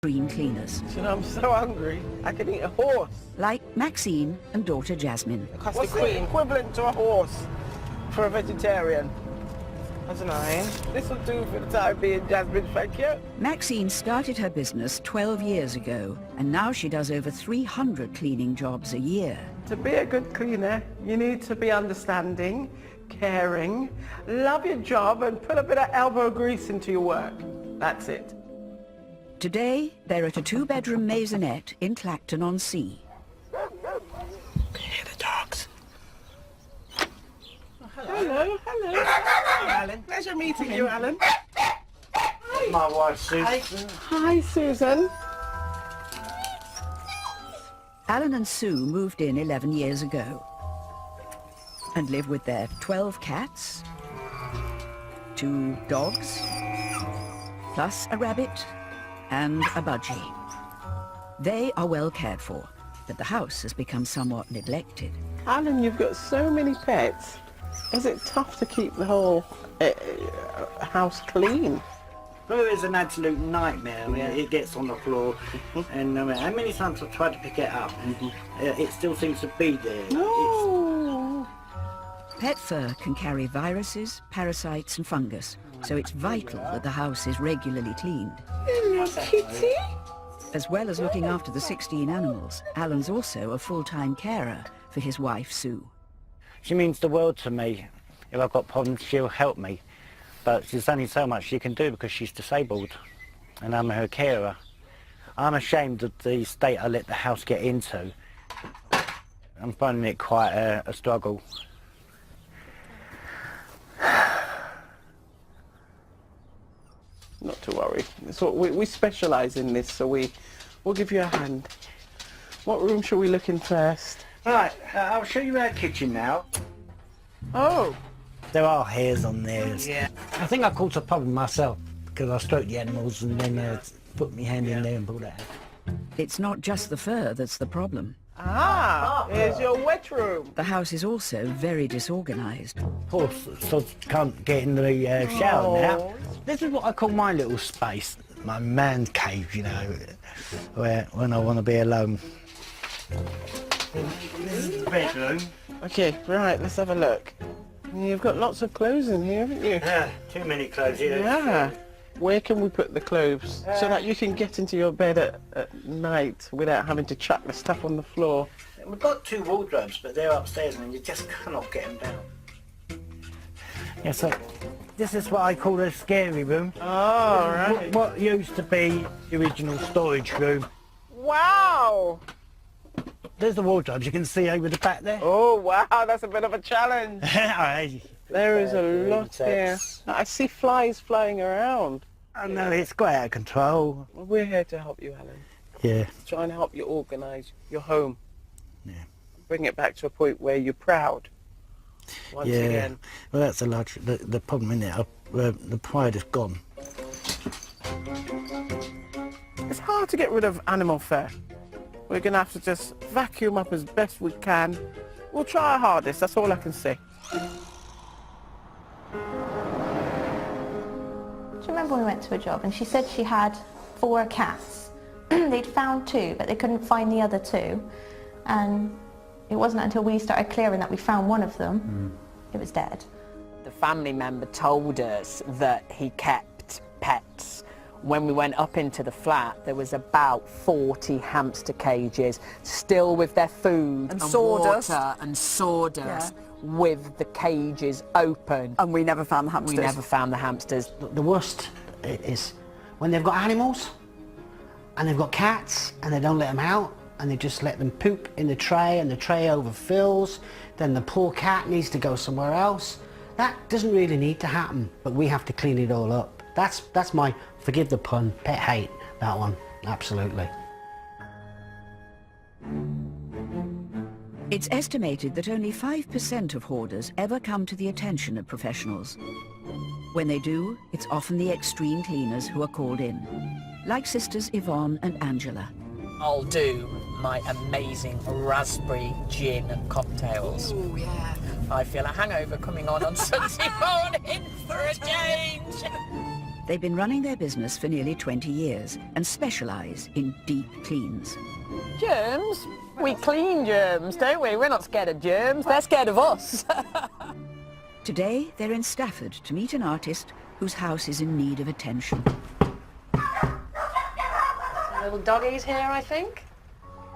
extreme cleaners. You know, I'm so hungry, I can eat a horse. Like Maxine and daughter Jasmine. What's the equivalent to a horse for a vegetarian? That's nice. This will do for the time being, Jasmine, thank you. Maxine started her business 12 years ago, and now she does over 300 cleaning jobs a year. To be a good cleaner, you need to be understanding, caring, love your job, and put a bit of elbow grease into your work. That's it. Today, they're at a two-bedroom maisonette in Clacton-on-Sea. Can you hear the dogs? Hello, hello. Hi, Alan. Pleasure meeting you, Alan. Hi. My wife, Susan. Hi, Susan. Alan and Sue moved in 11 years ago and live with their 12 cats, 2 dogs, plus a rabbit and a budgie. They are well cared for, but the house has become somewhat neglected. Alan, you've got so many pets. Is it tough to keep the whole house clean? Well, it's an absolute nightmare. I mean, it gets on the floor, and how many times I've tried to pick it up, it still seems to be there. No. Pet fur can carry viruses, parasites and fungus, so it's vital that the house is regularly cleaned. Hello, kitty. As well as looking after the 16 animals, Alan's also a full-time carer for his wife, Sue. She means the world to me. If I've got problems, she'll help me. But there's only so much she can do because she's disabled, and I'm her carer. I'm ashamed of the state I let the house get into. I'm finding it quite a struggle. Not to worry. It's what we specialise in this, so we'll give you a hand. What room shall we look in first? Right, I'll show you our kitchen now. Oh. There are hairs on there. Yeah. I think I caused a problem myself because I stroked the animals and then put my hand in there and pulled it out. It's not just the fur that's the problem. Ah, here's your wet room. The house is also very disorganised. Poor sods can't get in the shower now. This is what I call my little space, my man cave, you know, when I want to be alone. This is the bedroom. Okay, right, let's have a look. You've got lots of clothes in here, haven't you? Yeah, too many clothes here. Yeah. Where can we put the clothes so that you can get into your bed at night without having to chuck the stuff on the floor? We've got 2 wardrobes, but they're upstairs and you just cannot get them down. Yeah, so this is what I call a scary room. Oh, right. What used to be the original storage room. Wow! There's the wardrobes, you can see over the back there. Oh, wow, that's a bit of a challenge. There is a lot here. I see flies flying around. I know, it's quite out of control. Well, we're here to help you, Alan. Yeah. Try and help you organise your home. Yeah. Bring it back to a point where you're proud. Once again. Well, that's the problem, isn't it? The pride is gone. It's hard to get rid of animal fur. We're going to have to just vacuum up as best we can. We'll try our hardest, that's all I can say. Do you remember when we went to a job and she said she had 4 cats? They'd found 2, but they couldn't find the other 2. And it wasn't until we started clearing that we found one of them. It was dead. The family member told us that he kept pets. When we went up into the flat, there was about 40 hamster cages, still with their food and sawdust. water and sawdust, with the cages open. And we never found the hamsters. We never found the hamsters. The worst is when they've got animals and they've got cats and they don't let them out and they just let them poop in the tray and the tray overfills, then the poor cat needs to go somewhere else. That doesn't really need to happen, but we have to clean it all up. That's my, forgive the pun, pet hate, that one, absolutely. It's estimated that only 5% of hoarders ever come to the attention of professionals. When they do, it's often the extreme cleaners who are called in, like sisters Yvonne and Angela. I'll do my amazing raspberry gin cocktails. Oh, yeah. I feel a hangover coming on Sunday morning for a change. They've been running their business for nearly 20 years and specialise in deep cleans. Germs? We clean germs, don't we? We're not scared of germs, they're scared of us. Today, they're in Stafford to meet an artist whose house is in need of attention. Little doggies here, I think.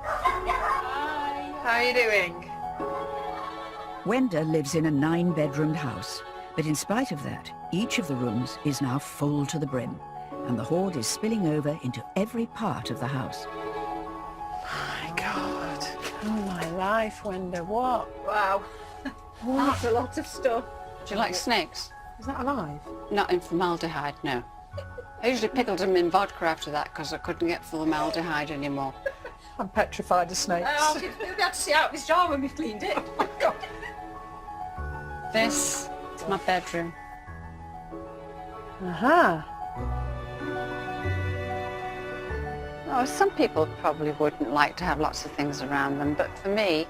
Hi. How are you doing? Wenda lives in a 9-bedroomed house, but in spite of that, each of the rooms is now full to the brim, and the hoard is spilling over into every part of the house. My God. Oh, my life, Wenda. What? Wow. That's a lot of stuff. Do you like snakes? Is that alive? Not in formaldehyde, no. I usually pickled them in vodka after that because I couldn't get formaldehyde anymore. I'm petrified of snakes. You'll be able to see out of this jar when we've cleaned it. Oh, my God. This is my bedroom. Uh-huh. Oh, some people probably wouldn't like to have lots of things around them, but for me,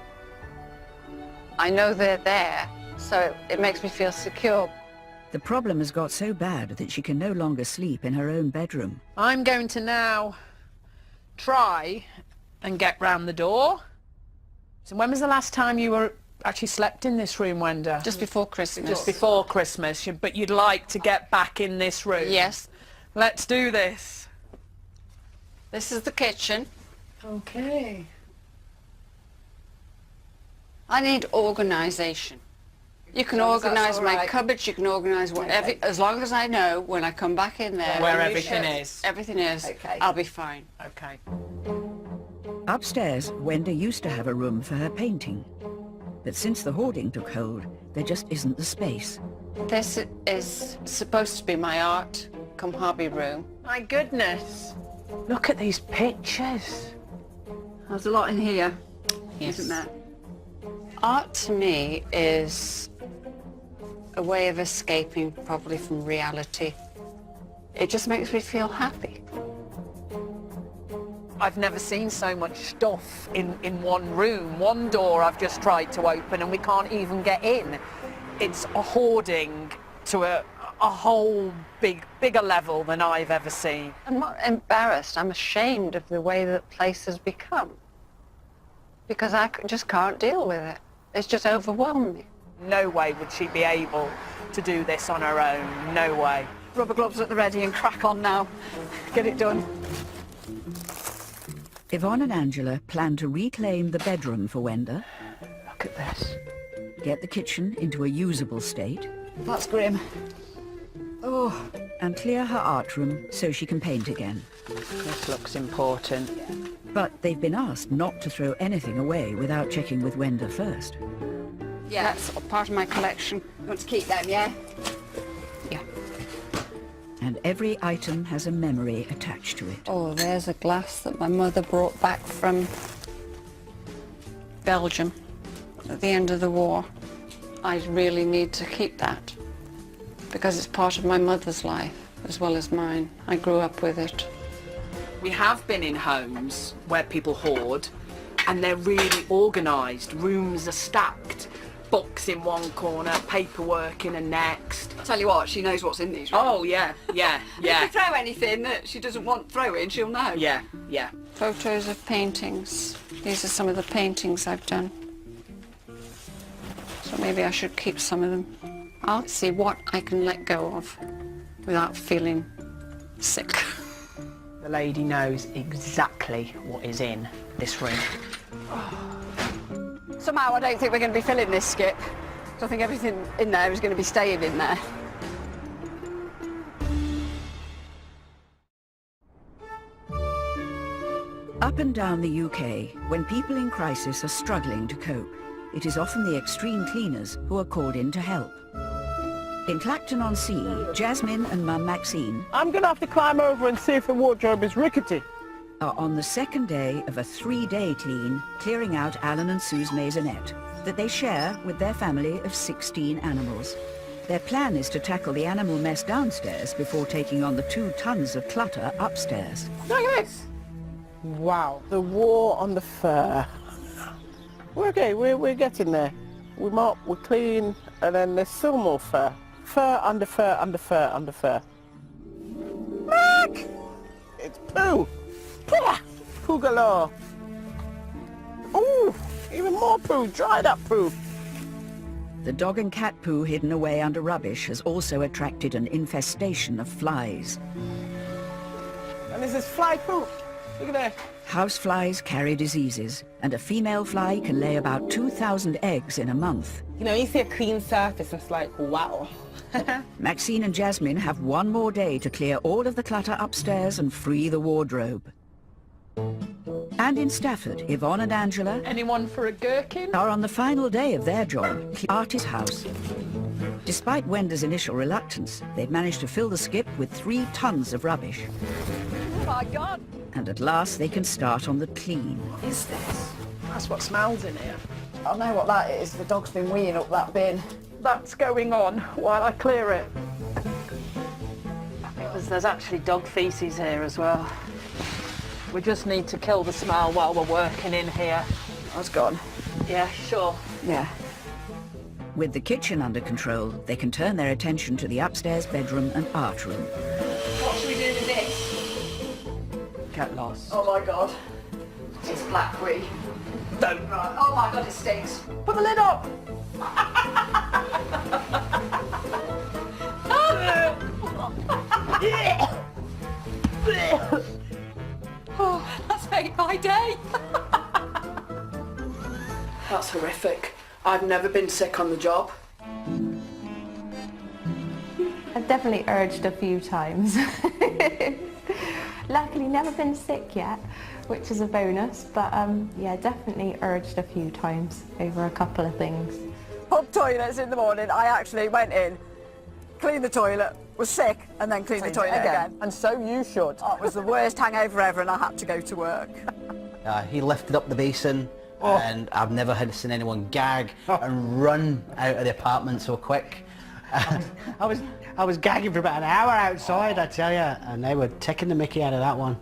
I know they're there, so it makes me feel secure. The problem has got so bad that she can no longer sleep in her own bedroom. I'm going to now try and get round the door. So when was the last time you were actually slept in this room, Wenda? Just before Christmas. Just before Christmas, but you'd like to get back in this room? Yes. Let's do this. This is the kitchen. Okay. I need organisation. You can organise my cupboards, you can organise whatever, as long as I know when I come back in there. Where everything is. Everything is, Okay. I'll be fine. Okay. Upstairs, Wenda used to have a room for her painting. But since the hoarding took hold, there just isn't the space. This is supposed to be my art, come hobby room. My goodness. Look at these pictures. There's a lot in here, isn't there? Art to me is a way of escaping probably from reality. It just makes me feel happy. I've never seen so much stuff in one room. One door I've just tried to open and we can't even get in. It's a hoarding to a whole bigger level than I've ever seen. I'm not embarrassed, I'm ashamed of the way that place has become. Because I just can't deal with it. It's just overwhelmed me. No way would she be able to do this on her own. No way. Rubber gloves at the ready and crack on now. Get it done. Yvonne and Angela plan to reclaim the bedroom for Wenda, Look at this. get the kitchen into a usable state, That's grim. oh, and clear her art room so she can paint again. This looks important. But they've been asked not to throw anything away without checking with Wenda first. Yeah, that's part of my collection. You want to keep them, yeah? Yeah. And every item has a memory attached to it. Oh, there's a glass that my mother brought back from Belgium at the end of the war. I really need to keep that because it's part of my mother's life as well as mine. I grew up with it. We have been in homes where people hoard and they're really organised. Rooms are stacked. Books in one corner, paperwork in a next. Tell you what, she knows what's in these rooms. Oh, yeah. If you throw anything that she doesn't want throwing, she'll know. Yeah. Photos of paintings. These are some of the paintings I've done. So maybe I should keep some of them. I'll see what I can let go of without feeling sick. The lady knows exactly what is in this room. Somehow I don't think we're going to be filling this skip. So I think everything in there is going to be staying in there. Up and down the UK, when people in crisis are struggling to cope, it is often the extreme cleaners who are called in to help. In Clacton-on-Sea, Jasmine and Mum Maxine I'm going to have to climb over and see if the wardrobe is rickety. are on the second day of a 3-day clean, clearing out Alan and Sue's maisonette that they share with their family of 16 animals. Their plan is to tackle the animal mess downstairs before taking on the 2 tons of clutter upstairs. Look at this. Wow, the war on the fur. We're okay, we're getting there. We mop, we clean, and then there's still more fur. Fur under fur under fur under fur. it's poo! Pwah! Poo galore! Ooh, even more poo, dried up poo. The dog and cat poo hidden away under rubbish has also attracted an infestation of flies. And this is fly poo. Look at that. Houseflies carry diseases, and a female fly can lay about 2,000 eggs in a month. You know, you see a clean surface and it's like, wow. Maxine and Jasmine have one more day to clear all of the clutter upstairs and free the wardrobe. And in Stafford, Yvonne and Angela Anyone for a gherkin? are on the final day of their job, Artie's house. Despite Wenda's initial reluctance, they've managed to fill the skip with 3 tons of rubbish. Oh my God! And at last they can start on the clean. What is this? That's what smells in here. I know what that is. The dog's been weeing up that bin. That's going on while I clear it. There's actually dog feces here as well. We just need to kill the smell while we're working in here. That's gone. Yeah, sure. Yeah. With the kitchen under control, they can turn their attention to the upstairs bedroom and art room. What should we do with this? Get lost. Oh my God. It's black wee. Don't. Right. Oh my God, it stinks. Put the lid up! Oh, that's made my day. That's horrific. I've never been sick on the job. I've definitely urged a few times. Luckily never been sick yet, which is a bonus, but yeah, definitely urged a few times over a couple of things. Pub toilets in the morning. I actually went in, cleaned the toilet, was sick, and then cleaned the toilet again. And so you should. Oh, it was the worst hangover ever, and I had to go to work. He lifted up the basin, and I've never seen anyone gag and run out of the apartment so quick. I was gagging for about an hour outside, I tell you, and they were taking the mickey out of that one.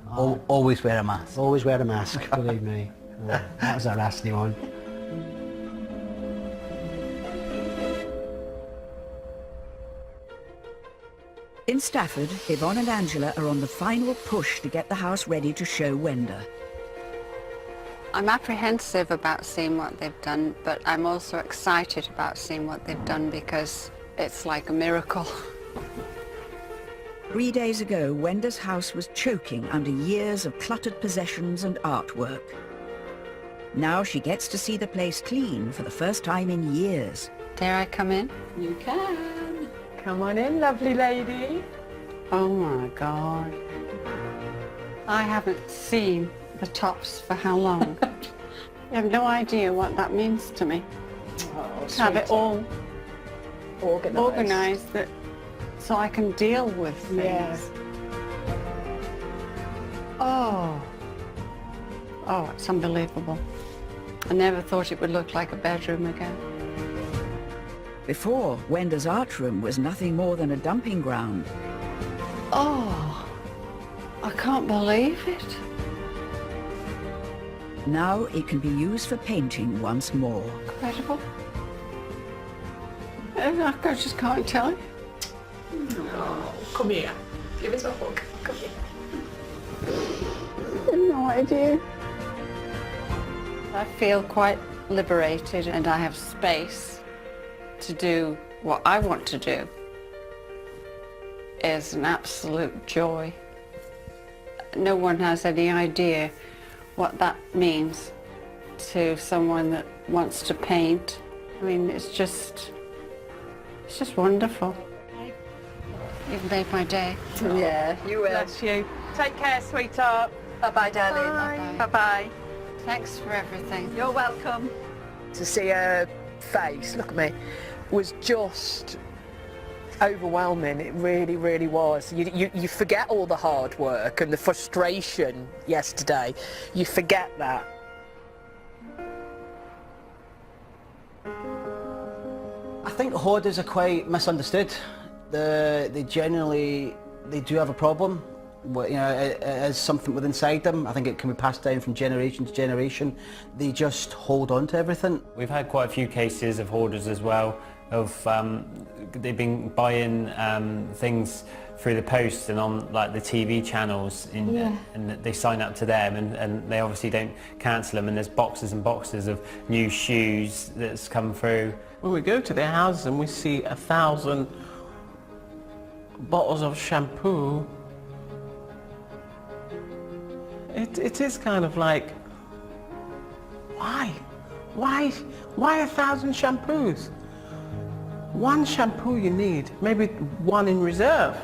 Always wear a mask. Always wear a mask, believe me. Yeah, that was a nasty one. In Stafford, Yvonne and Angela are on the final push to get the house ready to show Wenda. I'm apprehensive about seeing what they've done, but I'm also excited about seeing what they've done because it's like a miracle. 3 days ago, Wenda's house was choking under years of cluttered possessions and artwork. Now she gets to see the place clean for the first time in years. Dare I come in? You can. Come on in, lovely lady. Oh my God. I haven't seen the tops for how long? You have no idea what that means to me. Oh, To have it all organised. organised that, so I can deal with things. Yeah. Oh, it's unbelievable. I never thought it would look like a bedroom again. Before, Wenda's art room was nothing more than a dumping ground. Oh, I can't believe it. Now it can be used for painting once more. Incredible. I just can't tell you. Oh, come here. Give us a hug. Come here. I have no idea. I feel quite liberated and I have space to do what I want to do. Is an absolute joy. No one has any idea what that means to someone that wants to paint. I mean, it's just wonderful. You've made my day. Yeah, you will. Bless you. Take care, sweetheart. Bye-bye, darling. Bye. Bye-bye. Thanks for everything. You're welcome. To see her face, look at me, was just overwhelming. It really, really was. You forget all the hard work and the frustration yesterday. You forget that. I think hoarders are quite misunderstood. They generally do have a problem. You know, it is something within inside them. I think it can be passed down from generation to generation. They just hold on to everything. We've had quite a few cases of hoarders as well, of they've been buying things through the post and on like the TV channels and they sign up to them and they obviously don't cancel them, and there's boxes and boxes of new shoes that's come through. When we go to their houses and we see 1,000 bottles of shampoo, it is kind of like, why 1,000 shampoos? One shampoo you need, maybe one in reserve.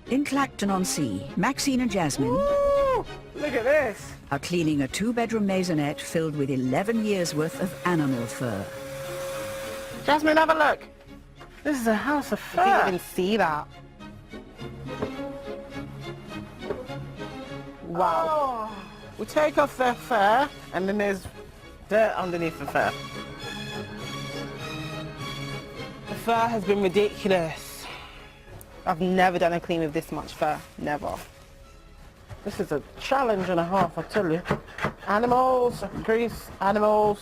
In Clacton-on-Sea, Maxine and Jasmine Ooh, look at this. are cleaning a 2-bedroom maisonette filled with 11 years' worth of animal fur. Jasmine, have a look. This is a house of fur. You can't even see that. Wow. Oh, we take off their fur and then there's dirt underneath the fur. The fur has been ridiculous. I've never done a clean with this much fur. Never. This is a challenge and a half, I tell you. Animals, grease, animals.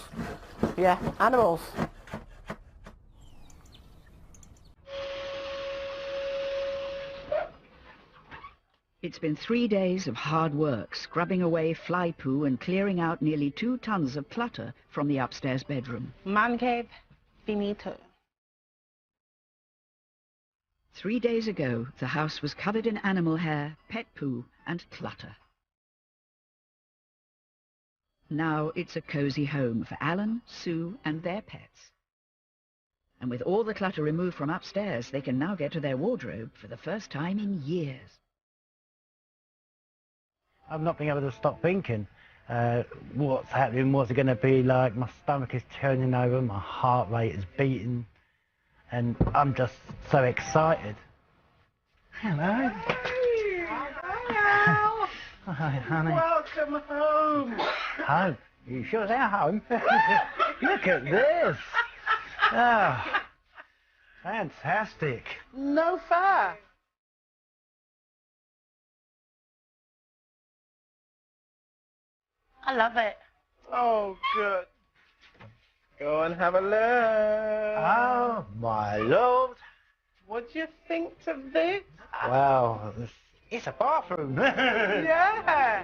Yeah, animals. It's been 3 days of hard work, scrubbing away fly poo and clearing out nearly 2 tons of clutter from the upstairs bedroom. Man cave, finito. 3 days ago, the house was covered in animal hair, pet poo and clutter. Now it's a cosy home for Alan, Sue and their pets. And with all the clutter removed from upstairs, they can now get to their wardrobe for the first time in years. I've not been able to stop thinking what's happening, what's it going to be like. My stomach is turning over, my heart rate is beating, and I'm just so excited. Hello. Hello. Hi, honey. Welcome home. Home? You sure they're home? Look at this. Oh, fantastic. No fur. I love it. Oh, good. Go and have a look. Oh, my lord. What do you think of this? Wow, it's a bathroom. Yeah.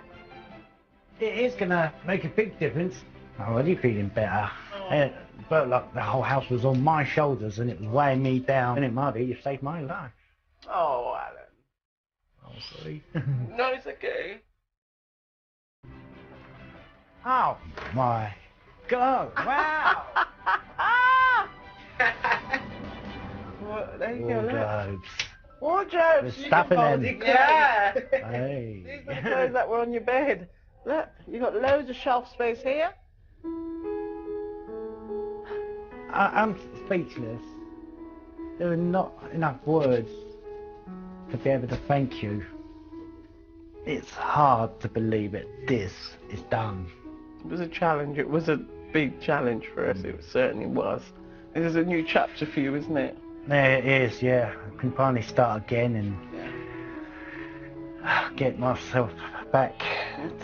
It is going to make a big difference. I'm already feeling better. It felt like the whole house was on my shoulders and it was weighing me down. And it might be you saved my life. Oh, Alan. Oh, sorry. No, it's okay. Oh, my God. Wow. Well, there you go. Look. Wardrobes. Wardrobes. There's You stuff can in fold them. your clothes. Yeah. Hey. These are the clothes that were on your bed. Look, you got loads of shelf space here. I'm speechless. There are not enough words to be able to thank you. It's hard to believe it. This is done. It was a challenge. It was a big challenge for us. It certainly was. This is a new chapter for you, isn't it? There it is, yeah. I can finally start again and get myself back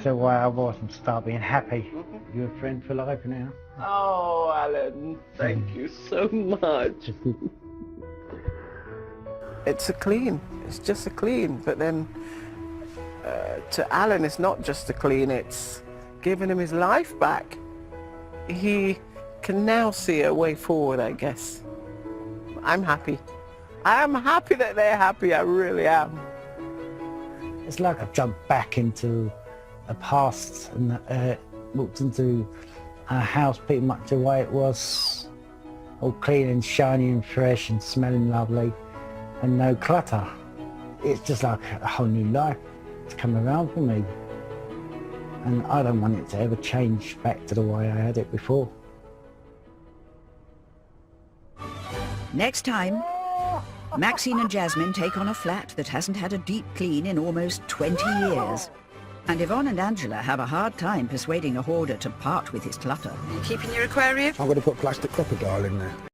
to where I was and start being happy. You're a friend for life now. Oh, Alan, thank you so much. It's a clean. It's just a clean. But then to Alan, it's not just a clean. It's giving him his life back. He can now see a way forward, I guess. I'm happy. I'm happy that they're happy. I really am. It's like I've jumped back into a past and walked into a house pretty much the way it was, all clean and shiny and fresh and smelling lovely and no clutter. It's just like a whole new life to come around for me, and I don't want it to ever change back to the way I had it before. Next time, Maxine and Jasmine take on a flat that hasn't had a deep clean in almost 20 years. And Yvonne and Angela have a hard time persuading a hoarder to part with his clutter. You keeping your aquarium? I'm going to put plastic crocodile in there.